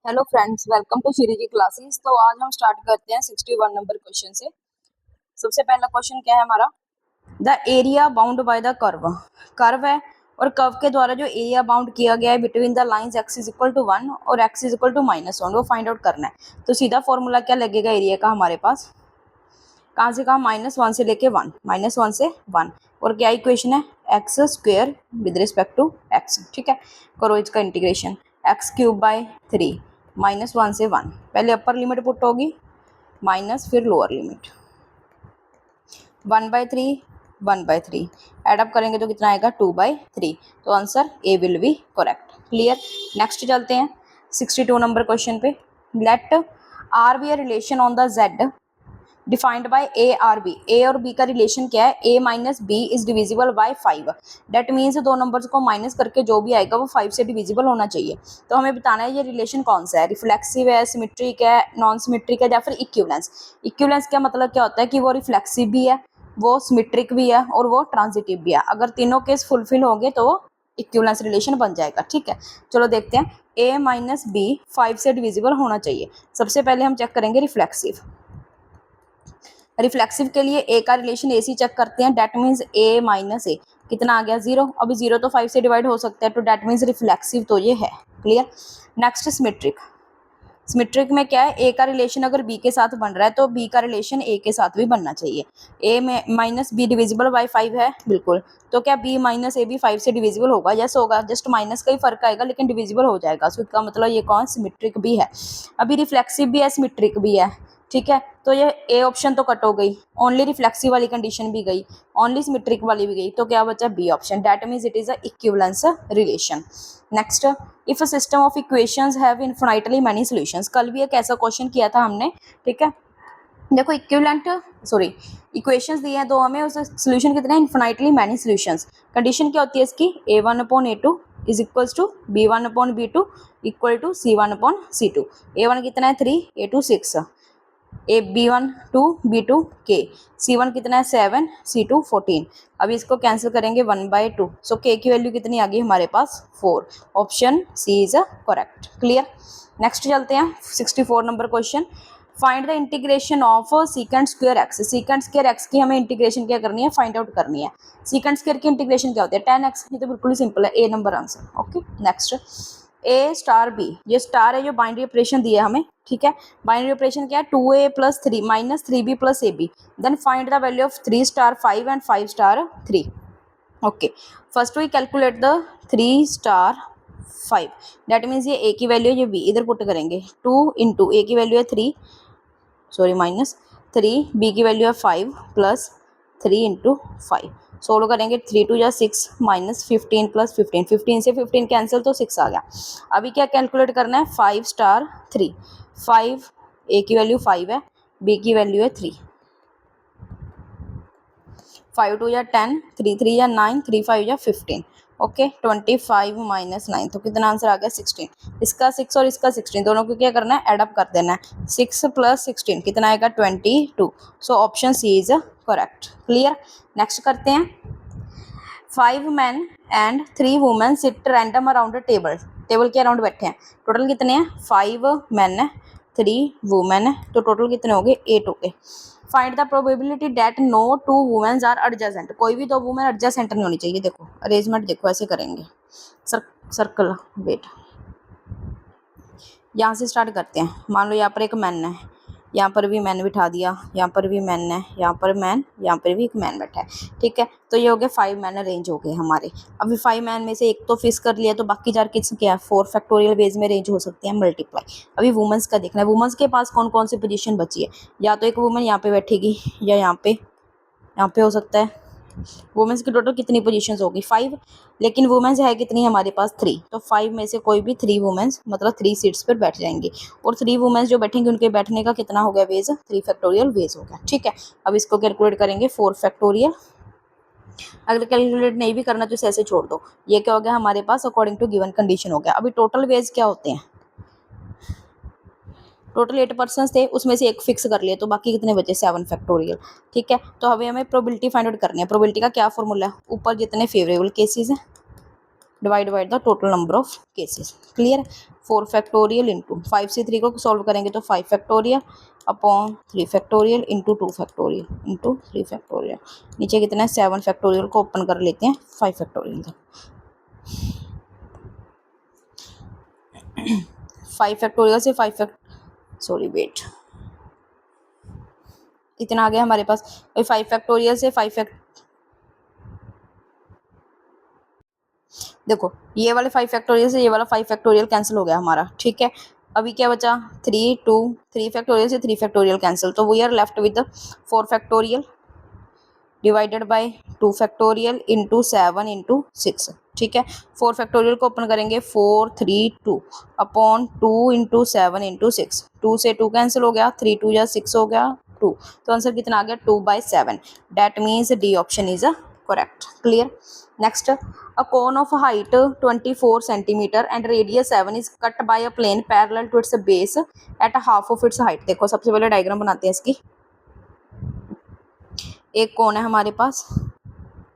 Hello friends, welcome to Shri ji classes. तो आज हम स्टार्ट करते हैं 61 नंबर क्वेश्चन से। सबसे पहला क्वेश्चन क्या है हमारा, the area bound by the curve. Curve है और कर्व के द्वारा जो एरिया बाउंड किया गया है between the lines x is equal to 1 और x इज इक्वल टू -1, वो फाइंड आउट करना है। तो सीधा फॉर्मूला क्या लगेगा एरिया का हमारे पास, कहाँ से कहाँ, -1 से लेके 1, -1 से 1, और क्या इक्वेशन है, x square with respect to x. ठीक है, करो इसका इंटीग्रेशन, x³/3 -1 से 1, पहले अपर लिमिट पुट होगी माइनस फिर लोअर लिमिट, 1/3 1/3 एडअप करेंगे तो कितना आएगा 2/3। तो answer A will be correct. Clear. Next चलते हैं 62 नंबर क्वेश्चन पे। Let R B a relation on the Z defined by a R B. A और बी का रिलेशन क्या है, a minus b is divisible by 5। That means दो numbers को minus करके जो भी आएगा वो 5 से डिविजिबल होना चाहिए। तो हमें बताना है ये रिलेशन कौन सा है, रिफ्लेक्सिव है, सिमेट्रिक है, नॉन सिमेट्रिक है, या फिर इक्विवेलेंस। इक्विवेलेंस का मतलब क्या होता है कि वो रिफ्लेक्सिव भी है, वो सिमेट्रिक भी है और वो ट्रांजिटिव भी है। अगर तीनों केस फुलफिल होंगे तो वो इक्विवेलेंस रिलेशन बन जाएगा। ठीक है, चलो देखते हैं। ए माइनस बी 5 से डिविजिबल होना चाहिए। सबसे पहले हम चेक करेंगे रिफ्लेक्सिव। रिफ्लेक्सिव के लिए ए का रिलेशन ए सी चेक करते हैं। डेट मीन्स ए माइनस ए कितना आ गया 0। अभी 0 तो 5 से डिवाइड हो सकता है, तो डेट मीन्स रिफ्लेक्सिव तो ये है। क्लियर। Next symmetric. सिमेट्रिक में क्या है, ए का रिलेशन अगर बी के साथ बन रहा है तो बी का रिलेशन ए के साथ भी बनना चाहिए। ए में माइनस बी डिविजिबल बाय 5 है, बिल्कुल। तो क्या बी माइनस ए भी 5 से डिविजिबल होगा? यस होगा, जस्ट माइनस का ही फर्क आएगा लेकिन डिविजिबल हो जाएगा। सो इसका मतलब ये कौन, सिमेट्रिक भी है। अभी रिफ्लेक्सिव भी है, सिमेट्रिक भी है। ठीक है, तो ये ए ऑप्शन तो कट हो गई, ओनली रिफ्लेक्सिव वाली कंडीशन भी गई, ओनली सिमेट्रिक वाली भी गई, तो क्या बचा B option. That means it is a equivalence relation. Next, if a system of equations have infinitely many solutions. कल भी एक ऐसा क्वेश्चन किया था हमने। ठीक है, देखो इक्विवेलेंट सॉरी इक्वेशंस दिए हैं दो हमें, उसका सॉल्यूशन कितने हैं, इन्फिनिटली मेनी सॉल्यूशंस। कंडीशन क्या होती है इसकी, a1/a2 is equals to b1/b2 equal to c1/c2। a1 कितना है 3, a2 6, ए b1 2 b2 k, c1 कितना है 7, c2 14। अभी इसको कैंसिल करेंगे 1/2, सो k की वैल्यू कितनी आ गई हमारे पास 4। Option C is a correct. Clear. Next चलते हैं 64 number question. Find the integration of secant square x. Secant square x की हमें इंटीग्रेशन क्या करनी है, फाइंड आउट करनी है। सीकेंट स्क्वायर की इंटीग्रेशन क्या होती है, 10x। ये तो बिल्कुल ही सिंपल है, ए नंबर आंसर। ओके, नेक्स्ट ए स्टार बी, ये स्टार है जो बाइनरी ऑपरेशन दिया है हमें। ठीक है, बाइनरी ऑपरेशन क्या है, 2a + 3 -3b + ab। Then find the value of 3 star 5 and 5 star 3। Okay, first we calculate the 3 star 5। That means ये a की वैल्यू है, ये b इधर पुट करेंगे। 2 इंटू a की वैल्यू है 3, सॉरी -3, b की वैल्यू है 5 + 3 इंटू 5। सोल्व करेंगे 3 2 या 6 -15 + 15, 15 से 15 कैंसिल तो 6 आ गया। अभी क्या कैलकुलेट करना है, 5 स्टार 3। 5 ए की वैल्यू 5 है, बी की वैल्यू है 3। 5 2 या 10, 3 3 या 9, 3 5 या 15। ओके, 25 - 9 तो कितना आंसर आ गया 16। इसका 6 और इसका 16 दोनों को क्या करना है, एडअप कर देना है। 6 + 16 कितना आएगा 22। So option C is correct. Clear. Next करते हैं। 5 men and 3 women sit random around a table. Table के अराउंड बैठे हैं। टोटल कितने हैं, 5 men है, 3 वुमेन है, तो टोटल कितने हो गए 8 हो गए। Find the probability that no 2 womens are adjacent. कोई भी 2 वुमेन एडजेसेंट नहीं होनी चाहिए। देखो अरेंजमेंट देखो, ऐसे करेंगे सर्कल। वेट, यहाँ से स्टार्ट करते हैं। मान लो यहाँ पर एक मैन है, यहाँ पर भी मैन बिठा दिया, यहाँ पर भी मैन है, यहाँ पर मैन, यहाँ पर भी एक मैन बैठा है। ठीक है, तो ये हो गए 5 मैन अरेंज हो गए हमारे। अभी 5 मैन में से एक तो फिक्स कर लिया, तो बाकी 4 किस क्या है, 4 फैक्टोरियल वेज में अरेंज हो सकते हैं, मल्टीप्लाई। अभी वुमेन्स का देखना है, वुमेन्स के पास कौन कौन सी पोजीशन बची है। या तो एक वुमेन यहाँ पे बैठेगी, या यहाँ पे हो सकता है। वुमेन्स की टोटल कितनी पोजीशंस होगी 5, लेकिन वुमेन्स है कितनी हमारे पास 3। तो 5 में से कोई भी 3 वुमेन्स मतलब 3 सीट्स पर बैठ जाएंगी। और 3 वुमेन्स जो बैठेंगी उनके बैठने का कितना हो गया वेज, 3 फैक्टोरियल वेज हो गया। ठीक है, अब इसको कैलकुलेट करेंगे 4 फैक्टोरियल। अगर कैलकुलेट नहीं भी करना तो इसे ऐसे छोड़ दो। ये क्या हो गया हमारे पास, अकॉर्डिंग टू गिवन कंडीशन हो गया। अभी टोटल वेज क्या होते हैं, टोटल 8 पर्सन थे, उसमें से एक फिक्स कर लिए, तो बाकी कितने बचे 7 फैक्टोरियल। ठीक है, तो अभी हमें प्रोबेबिलिटी फाइंड आउट करनी है। प्रोबेबिलिटी का क्या फॉर्मूला है, ऊपर जितने फेवरेबल केसेस हैं divide by the total number of cases. Clear. 4 factorial into 5 से 3 को सॉल्व करेंगे तो 5 factorial upon 3 factorial into 2 factorial into 3 factorial. नीचे कितना है 7 फैक्टोरियल को ओपन कर लेते हैं 5 फैक्टोरियल तक। 5 फैक्टोरियल से 5 वेट इतना आ गया हमारे पास। 5 फैक्टोरियल से 5 देखो ये वाले 5 फैक्टोरियल से ये वाला 5 फैक्टोरियल कैंसिल हो गया हमारा। ठीक है, अभी क्या बचा 3 फैक्टोरियल से 3 फैक्टोरियल कैंसिल, तो we are left with 4 factorial divided by 2 factorial into 7 into 6। ठीक है, 4 फैक्टोरियल को ओपन करेंगे 4 3 2 अपॉन 2 इंटू 7 इंटू 6। 2 से 2 कैंसिल हो गया, 3 2 या 6 हो गया 2, तो आंसर कितना आ गया 2/7। That means D option is a correct. Clear. Next, a cone of height 24 centimeter and radius 7 is cut by a plane parallel to its base at a half of its height। देखो सबसे पहले diagram बनाते हैं इसकी। एक कोन है हमारे पास,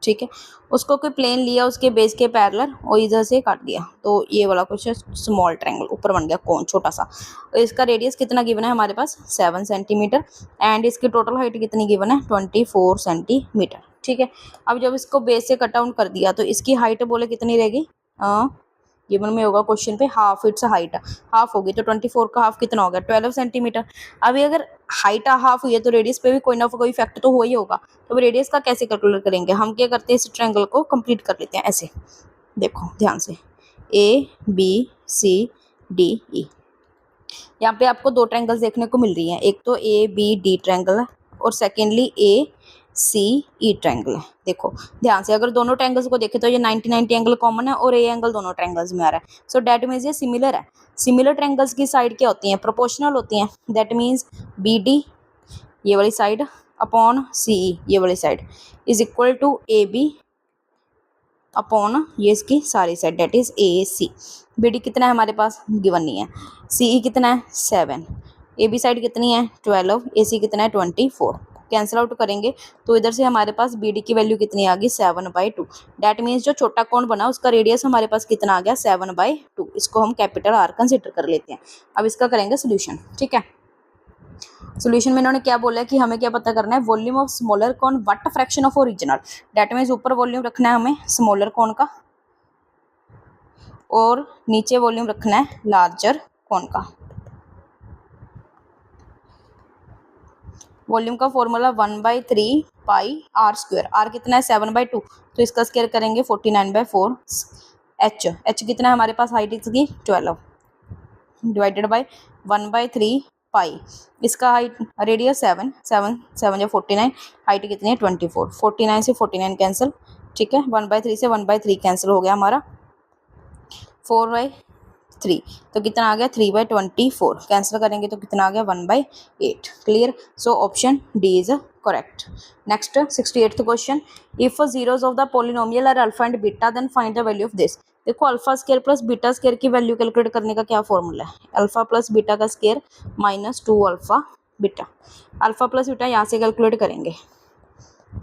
ठीक है, उसको कोई प्लेन लिया उसके बेस के पैरेलल और इधर से काट दिया, तो ये वाला कुछ स्मॉल ट्रायंगल ऊपर बन गया कोन छोटा सा। इसका रेडियस कितना गिवन है हमारे पास 7 सेंटीमीटर एंड इसकी टोटल हाइट कितनी गिवन है 24 सेंटीमीटर। ठीक है, अब जब इसको बेस से कट डाउन कर दिया तो इसकी हाइट बोले कितनी रहेगी, गिवन में होगा क्वेश्चन पे हाफ इट्स हाइट, हाफ होगी तो 24 का हाफ कितना हो गया 12 सेंटीमीटर। अभी अगर हाइट हाफ हुई है तो रेडियस पे भी कोई ना कोई इफेक्ट तो हो ही होगा, तो रेडियस का कैसे कैलकुलेट करेंगे, हम क्या करते हैं इस ट्रायंगल को कंप्लीट कर लेते हैं ऐसे। देखो ध्यान से ABCDE, यहाँ पे आपको दो ट्रायंगल्स देखने को मिल रही हैं, एक तो ABD ट्रायंगल है और सेकेंडली ACE ट्रायंगल है। देखो ध्यान से, अगर दोनों ट्रायंगल्स को देखें तो ये 90-90 एंगल कॉमन है और ए एंगल दोनों ट्रायंगल्स में आ रहा है, सो दैट मीन्स ये सिमिलर है। सिमिलर ट्रायंगल्स की साइड क्या होती हैं, प्रोपोर्शनल होती हैं। दैट मीन्स BD ये वाली साइड अपॉन CE ये वाली side is equal to AB upon ये इसकी सारी side, that is AC। BD कितना है हमारे पास गिवन नहीं है, CE कितना है 7, AB साइड कितनी है 12, AC कितना है 24। कैंसिल आउट करेंगे तो इधर से हमारे पास BD की वैल्यू कितनी आ गई 7/2। डैट मीन्स जो छोटा कोण बना उसका रेडियस हमारे पास कितना आ गया 7/2। इसको हम कैपिटल R कंसिडर कर लेते हैं। अब इसका करेंगे सोल्यूशन। ठीक है, सोल्यूशन में इन्होंने क्या बोला है कि हमें क्या पता करना है, volume of smaller cone what fraction of original. That means ऊपर वॉल्यूम रखना है हमें स्मॉलर कॉन का और नीचे वॉल्यूम रखना है लार्जर कॉन का। वॉल्यूम का फॉर्मूला 1/3 पाई R स्क्वायर, R कितना है 7/2, तो इसका स्क्वायर करेंगे 49/4। H कितना है हमारे पास हाइट इसकी 12 डिवाइडेड बाय 1/3 पाई, इसका हाइट रेडियस 7 7 49, हाइट कितनी है 24, 49 से 49 कैंसिल। ठीक है, 1/3 से 1/3 कैंसिल हो गया हमारा, 4/3 तो कितना आ गया 3/24, कैंसिल करेंगे तो कितना आ गया 1/8। Clear, so option D is correct. Next 68th question, if zeros of the polynomial are alpha and beta then find the value of this. देखो alpha square plus beta square की वैल्यू कैलकुलेट करने का क्या formula है, alpha plus beta का square -2 alpha beta. Alpha plus beta यहाँ से calculate करेंगे,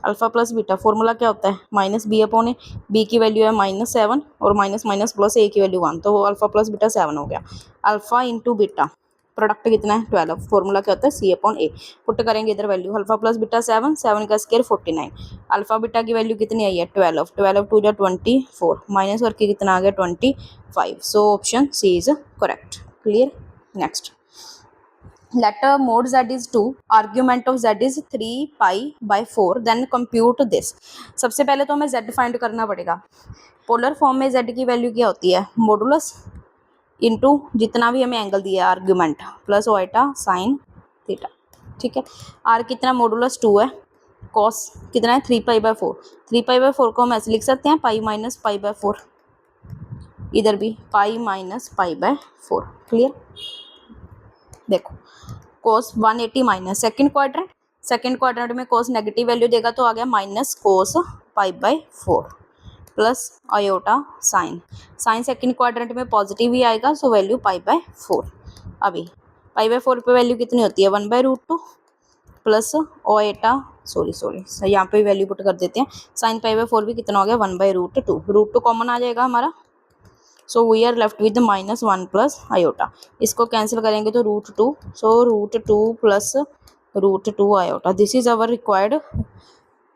अल्फा प्लस बीटा फॉर्मूला क्या होता है -b/a, b की वैल्यू है -7 और माइनस माइनस प्लस a की वैल्यू 1, तो अल्फा प्लस बीटा 7 हो गया। अल्फा इंटू बीटा प्रोडक्ट कितना है 12, फॉर्मूला क्या होता है c/a। पुट करेंगे इधर वैल्यू, अल्फा प्लस बीटा 7, 7 का स्क्वायर 49, अल्फा बीटा की वैल्यू कितनी आई है 12, 12 2 जा 24, माइनस करके कितना आ गया 25, so option C is correct. Clear. Next, let mod z is 2, argument of z is 3π/4, then compute this। सबसे पहले तो हमें z फाइंड करना पड़ेगा। पोलर फॉर्म में z की वैल्यू क्या होती है मॉडुलस इनटू जितना भी हमें एंगल दिया है आर्ग्यूमेंट प्लस ओएटा साइन थीटा। ठीक है, r कितना मॉडुलस 2 है, cos कितना है 3π/4, 3π/4 को हम ऐसे लिख सकते हैं पाई माइनस π/4, इधर भी पाई माइनस π/4। क्लियर, देखो कोस 180 माइनस सेकेंड क्वाड्रेंट में कोस नेगेटिव वैल्यू देगा तो आ गया minus cos π/4 plus iota sine second quadrant में पॉजिटिव ही आएगा, सो वैल्यू π/4। अभी π/4 पे वैल्यू कितनी होती है 1/√2 प्लस ओएटा यहाँ पे वैल्यू पुट कर देते हैं, साइन π/4 भी कितना हो गया 1/√2, √2 कॉमन आ जाएगा हमारा so we are left with -1 plus iota. इसको कैंसिल करेंगे तो √2, so √2 plus √2 iota. This is our required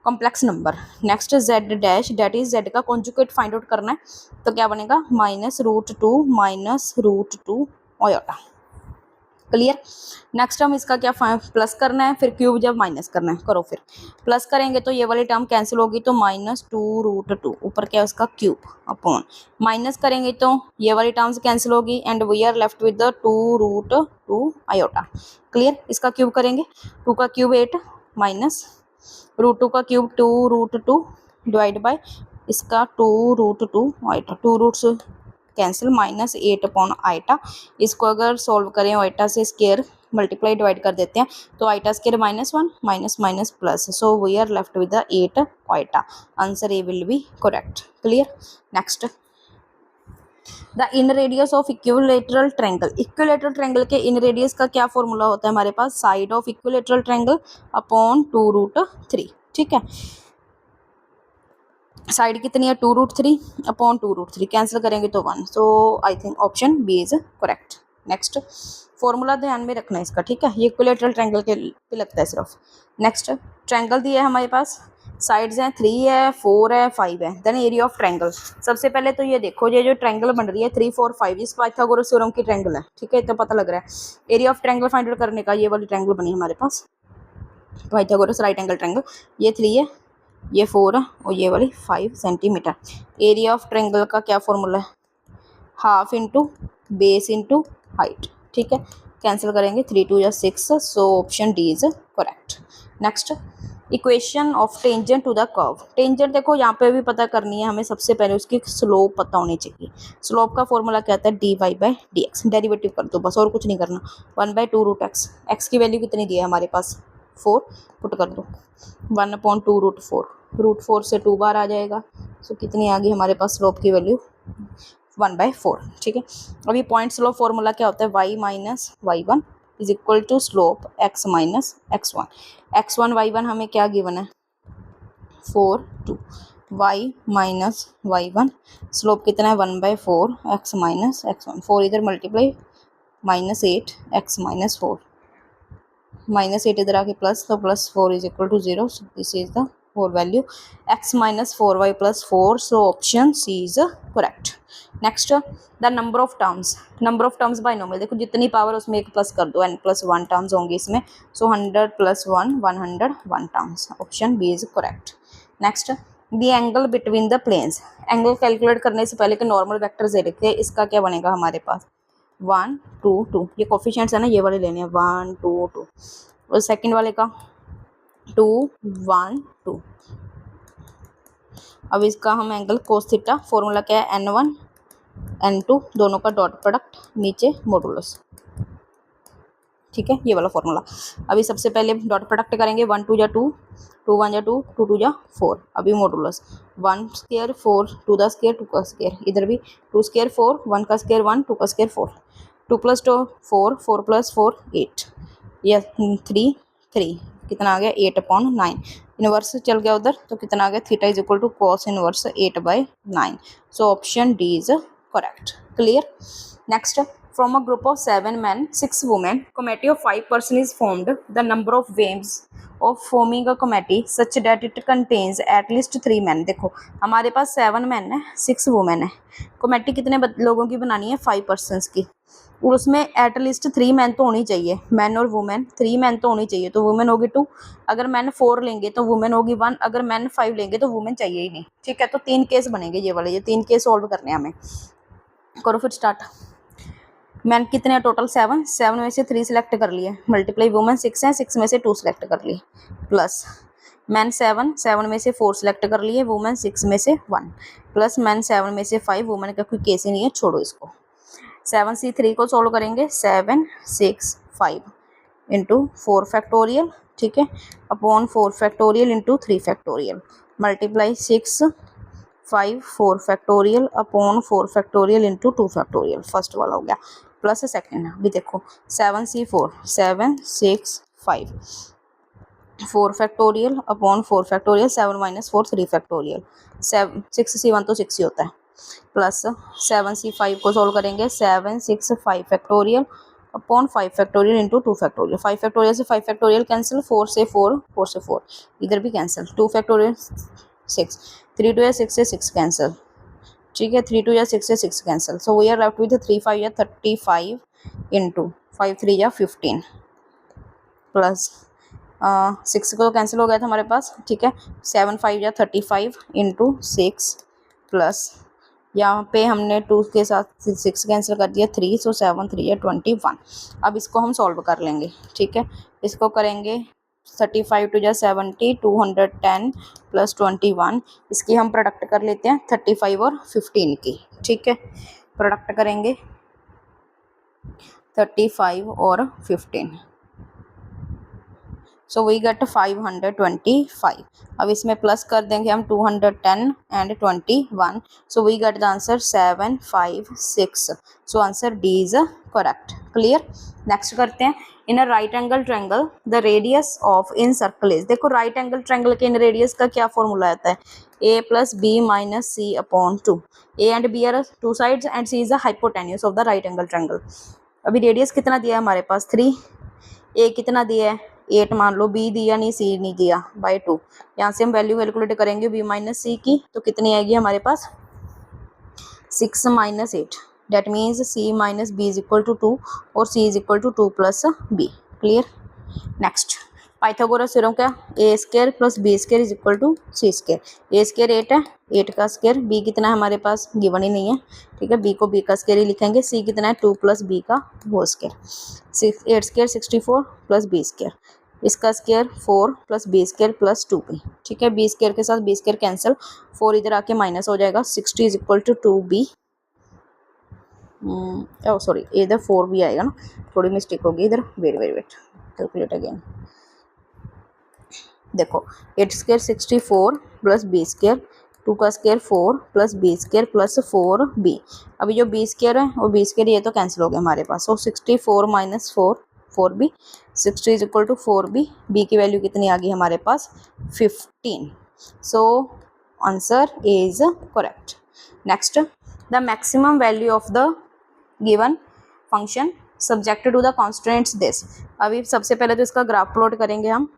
complex number. Next z dash, that is z का कॉन्जुगेट फाइंड आउट करना है, तो क्या बनेगा -√2 माइनस √2 आयोटा। क्लियर। नेक्स्ट हम इसका क्या प्लस करना है, फिर क्यूब जब माइनस करना है, करो फिर प्लस करेंगे तो ये वाली टर्म कैंसिल होगी, तो -2√2 ऊपर क्या है उसका क्यूब अपॉन, माइनस करेंगे तो ये वाली टर्म्स कैंसिल होगी and we are left with the 2√2 iota. Clear. इसका क्यूब करेंगे, 2 का क्यूब 8 माइनस √2 का क्यूब 2√2 डिवाइड बाय इसका 2√2 iota, 2 roots cancel, -8 upon iota. इसको अगर सॉल्व करें आइटा से स्केयर मल्टीप्लाई डिवाइड कर देते हैं तो iota square -1 minus minus plus, so we are left with the 8 iota. Answer A will be correct. Clear. Next, the inradius of equilateral triangle. Equilateral triangle के इन radius का क्या formula होता है हमारे पास, side of equilateral triangle upon 2√3। ठीक है, side कितनी है 2√3 अपॉन 2√3, कैंसिल करेंगे तो 1, so I think option B is correct. Next, formula ध्यान में रखना है इसका, ठीक है, ये इक्विलेटरल ट्रायंगल के पे लगता है सिर्फ। नेक्स्ट, ट्रायंगल दिया है हमारे पास, साइड्स हैं 3 है 4 है 5 है, देन एरिया ऑफ ट्रायंगल। सबसे पहले तो ये देखो, ये जो ट्रायंगल बन रही है 3 4 5, इस पाइथागोरस थ्योरम की ट्रायंगल है, ठीक है, तो पता लग रहा है। Area of triangle find out करने का, ये वाली ट्रायंगल बनी हमारे पास पाइथागोरस राइट एंगल ट्रायंगल, ये 3 है, ये 4 है और ये वाली 5 सेंटीमीटर। एरिया ऑफ ट्रायंगल का क्या फॉर्मूला है, half into base into height. ठीक है, कैंसिल करेंगे 3 2 या 6, so option D is correct. Next, equation of tangent to the curve. Tangent देखो यहाँ पे भी पता करनी है हमें, सबसे पहले उसकी स्लोप पता होनी चाहिए। स्लोप का फॉर्मूला क्या आता है, dy/dx। डेरिवेटिव कर दो बस, और कुछ नहीं करना। 1/2√x, x की वैल्यू कितनी दी है हमारे पास 4, पुट कर दो 1/2√4, √4 से 2 बार आ जाएगा, सो कितनी आ गई हमारे पास स्लोप की वैल्यू 1/4। ठीक है, अभी पॉइंट स्लोप फॉर्मूला क्या होता है, y minus y1 is equal to slope x minus x1। x1 y1 हमें क्या गिवन है 4 2, y माइनस y1 स्लोप कितना है 1/4 x माइनस x1, 4 इधर मल्टीप्लाई -8 x माइनस 4, -8 इधर आके प्लस, तो +4 is equal to 0, so this is the whole value x minus 4y plus 4, so option C is correct. Next, the number of terms binomial. देखो जितनी power उसमें एक plus कर दो, n+1 टर्म्स होंगे इसमें, so 100 + 1 101 terms, option B is correct. Next, the angle between the planes. Angle calculate करने से पहले के नॉर्मल वेक्टर्स दे रखे हैं, इसका क्या बनेगा हमारे पास 1 2 2, ये कोफिशिएंट्स है ना, ये वाले लेने हैं 1 2 2, और सेकंड वाले का 2 1 2। अब इसका हम एंगल कोस थीटा, फॉर्मूला क्या है n1 n2, दोनों का डॉट प्रोडक्ट नीचे मॉडुलस। ठीक है, ये वाला फॉर्मूला। अभी सबसे पहले डॉट प्रोडक्ट करेंगे, 1 2 जा 2, 2 1 जा 2, 2 2 जा 4। अभी मॉडुलस 1 स्क्वायर 4, 2 का स्क्वायर 2 का स्क्वायर, इधर भी 2 स्क्वायर 4, 1 का स्क्वायर 1, 2 का स्क्वायर 4, 2 + 2 4, 4 + 4 8, या 3 3, कितना आ गया 8/9। इनवर्स चल गया उधर, तो कितना आ गया theta is equal to cos inverse 8/9, so option D is correct. Clear. Next, from a group of 7 men 6 women, committee of 5 person is formed. The number of ways of forming a committee such that it contains at least 3 men। देखो हमारे पास 7 men है 6 women है, committee कितने लोगों की बनानी है 5 persons की, और उसमें एट लीस्ट 3 मैन तो होनी चाहिए, मैन और वुमेन 3 मैन तो होनी चाहिए, तो वुमेन होगी 2, अगर मैन 4 लेंगे तो वुमेन होगी 1, अगर मैन 5 लेंगे तो वुमेन चाहिए ही नहीं। ठीक है, तो 3 केस बनेंगे ये वाले, ये 3 केस सॉल्व करने हैं हमें। करो फिर स्टार्ट। मैन कितने हैं टोटल 7, 7 में से 3 सिलेक्ट कर लिए, मल्टीप्लाई वुमेन 6 है, 6 में से 2 सिलेक्ट कर लिए, प्लस मैन 7, 7 में से 4 सिलेक्ट कर लिए, वुमेन 6 में से 1, प्लस मैन 7 में से 5, वुमेन का कोई केस ही नहीं है, छोड़ो इसको। 7c3 को सॉल्व करेंगे, 7 6 5 इंटू 4 फैक्टोरियल, ठीक है, upon 4 factorial into 3 factorial, multiply 6 5 4 factorial upon 4 factorial into 2 factorial, first वाला हो गया, प्लस सेकेंड। अभी देखो 7c4 7 6 5 4 factorial upon 4 factorial, 7 - 4 3 factorial, 6c1 तो 6 ही होता है, प्लस 7c5 को सोल्व करेंगे 7 6 5 factorial upon 5 factorial into 2 factorial. 5 factorial से 5 फैक्टोरियल कैंसिल, 4 से 4, 4 से 4 इधर भी कैंसिल, 2 फैक्टोरियल 6, 3 2 या 6 से 6 कैंसिल, ठीक है 3 2 या 6 से 6 cancel. So we are left with 3 5 या 35 इंटू 5 3 या 15 प्लस 6 को कैंसिल हो गया था हमारे पास, ठीक है 7 5 या 35 इंटू 6 प्लस यहाँ पे हमने 2 के साथ 6 कैंसिल कर दिया 3, सो 7 3 या 21। अब इसको हम सॉल्व कर लेंगे, ठीक है इसको करेंगे 35 टू या 70 210 प्लस 21, इसकी हम प्रोडक्ट कर लेते हैं 35 और 15 की, ठीक है प्रोडक्ट करेंगे 35 और 15, सो वी गेट 525। अब इसमें प्लस कर देंगे हम 210 and 21, so we get the answer 756। So answer D is correct. Clear. Next करते हैं in a right angle triangle the radius of in circle is. देखो राइट एंगल ट्रायंगल के इन रेडियस का क्या फॉर्मूला आता है, a plus b minus c upon 2। A and b are two sides and c is the hypotenuse of the right angle triangle. अभी radius कितना दिया है हमारे पास 3, ए कितना दिया है 8 मान लो, बी दिया नहीं सी नहीं दिया बाय 2। यहाँ से हम वैल्यू कैलकुलेट करेंगे बी माइनस सी की, तो कितनी आएगी हमारे पास 6 minus 8, that means c minus b is equal to 2 और c is equal to 2 plus b. Clear. Next Pythagoras theorem का a square plus b square is equal to c square. A square 8 है, 8 का square, B कितना है हमारे पास given ही नहीं है, ठीक है बी को बी का स्क्वायर ही लिखेंगे, सी कितना है 2 प्लस बी का वो square. 8 square 64 plus b square, इसका square 4 plus b square plus 2b, ठीक है बी स्क्वायर के साथ बी स्क्वायर कैंसिल, 4 इधर आके माइनस हो जाएगा, 60 is equal to 2b, sorry इधर 4b आएगा ना, थोड़ी मिस्टेक होगी इधर, वेट कैलकुलेट अगेन। देखो 8 स्क्वायर 64 प्लस बी स्क्वायर, 2 का square 4 plus b square plus 4b। अभी जो बी स्क्वायर है वो बी स्क्वायर ये तो कैंसिल हो गया हमारे पास, so 64 minus 4b, 60 is equal to 4b, b की वैल्यू कितनी आ गई हमारे पास 15। So answer is correct. Next the maximum value of the given function subjected to the constants this. अभी सबसे पहले तो इसका ग्राफ प्लॉट करेंगे हम,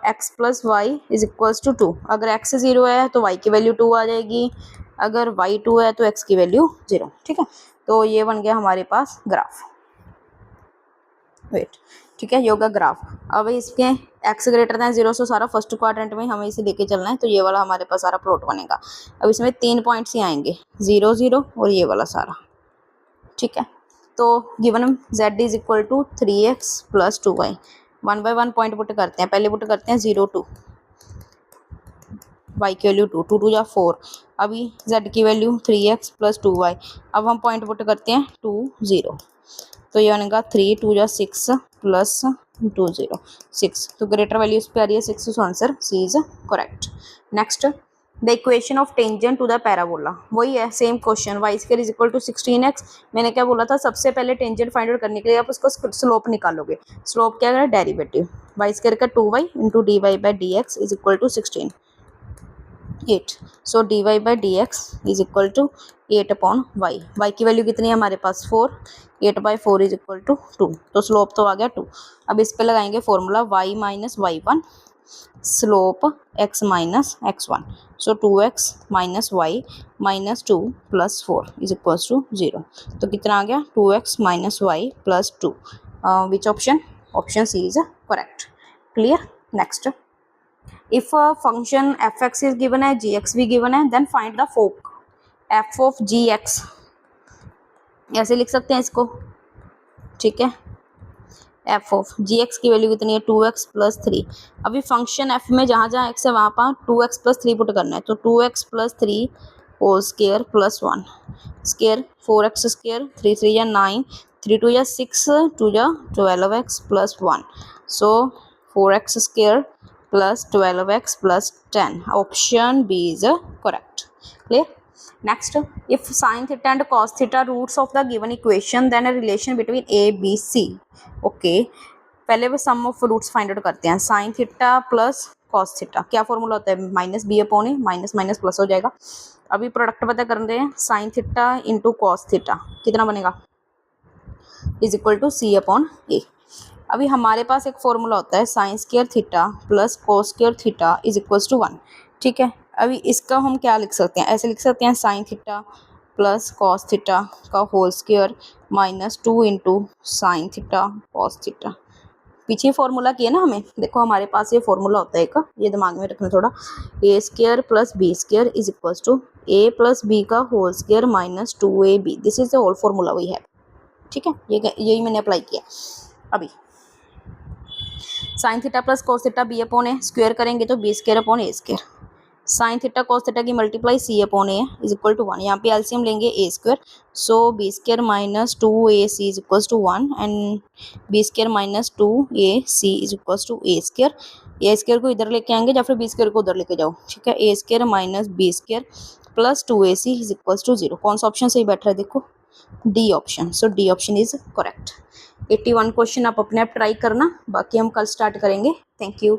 x plus y is equals to 2। अगर x 0 है तो y की वैल्यू 2 आ जाएगी, अगर y 2 है तो x की वैल्यू 0, ठीक है तो ये बन गया हमारे पास ग्राफ। वेट, ठीक है योगा ग्राफ। अब इसके x ग्रेटर दैन 0 से सारा फर्स्ट क्वाड्रेंट में हमें इसे लेके चलना है, तो ये वाला हमारे पास सारा प्लॉट बनेगा। अब इसमें 3 पॉइंट्स ही आएंगे 0 0 और ये वाला सारा, ठीक है तो given z is equal to 3x plus 2y। 1 by 1 point put करते हैं, पहले पुट करते हैं 0 2, y की वैल्यू 2, 2 2 या 4, अभी z की वैल्यू 3x प्लस 2y। अब हम पॉइंट पुट करते हैं 2 0, तो ये बनेगा 3 2 या 6 प्लस 2 0 6, तो ग्रेटर वैल्यू इस पे आ रही है 6, so answer C is correct. Next the equation of tangent to the parabola, वही है same question, y square is equal to 16x। मैंने क्या बोला था सबसे पहले टेंजेंट फाइंड आउट करने के लिए आप उसको स्लोप निकालोगे, स्लोप क्या है डेरिवेटिव, वाई स्क्वायर का 2y into d y by d x is equal to 16 8, so d y by d x is equal to 8 upon y. Y की वैल्यू कितनी है हमारे पास 4, 8 बाई 4 इज इक्वल टू 2, तो slope तो आ गया 2। अब इस पे लगाएंगे formula y minus y1 slope x minus x1, so 2x minus y minus 2 plus 4 is equals to 0, तो कितना आ गया 2x minus y plus 2, which option, option C is correct. Clear. Next if function fx is given है gx भी given है, then find the fog f of gx, ऐसे लिख सकते हैं इसको, ठीक है f ऑफ gx की वैल्यू कितनी है 2x प्लस 3। अभी फंक्शन f में जहाँ जहाँ x है वहाँ पर 2x प्लस 3 पुट करना है, तो 2x plus 3 whole square plus 1 square, 4x square 3 3 या 9, 3 2 या 6, 2 या 12x plus 1, so 4x square plus 12x plus 10, option B is correct. Clear. Next, if sin theta and cos theta roots of the given equation, then a relation between a b c। Okay, पहले वो sum of roots find out करते हैं, sin theta plus cos theta. क्या formula होता है, minus b upon a, minus minus plus हो जाएगा। अभी प्रोडक्ट पता कर रहे हैं, sine theta into cos theta कितना बनेगा, is equal to c upon a. अभी हमारे पास एक फॉर्मूला होता है sine square theta plus cos square theta is equals to 1। ठीक है, अभी इसका हम क्या लिख सकते हैं, ऐसे लिख सकते हैं sine theta plus cos theta का whole square minus 2 into sine theta cos theta. पीछे फॉर्मूला किया ना हमें, देखो हमारे पास ये फॉर्मूला होता है एक, ये दिमाग में रखना थोड़ा, a square plus b square is equals to a plus b का whole square minus 2ab। This is the whole formula we have. ठीक है, ये यही मैंने अप्लाई किया। अभी sine theta plus cos theta b upon a, square करेंगे तो b square upon a square, sine theta cos theta की multiply c upon a is equal to 1। यहाँ पे एलसीएम लेंगे a square, so b square minus 2ac is equals to 1 and b square minus 2ac is equals to a square. A square को इधर लेके आएंगे या फिर बी स्क्वायर को उधर लेके जाओ। ठीक है, a square minus b square plus 2ac is equals to 0। कौन सा ऑप्शन सही बैठ रहा है, देखो D option. So D option is correct. 81 question आप अपने आप ट्राई करना, बाकी हम कल स्टार्ट करेंगे। Thank you.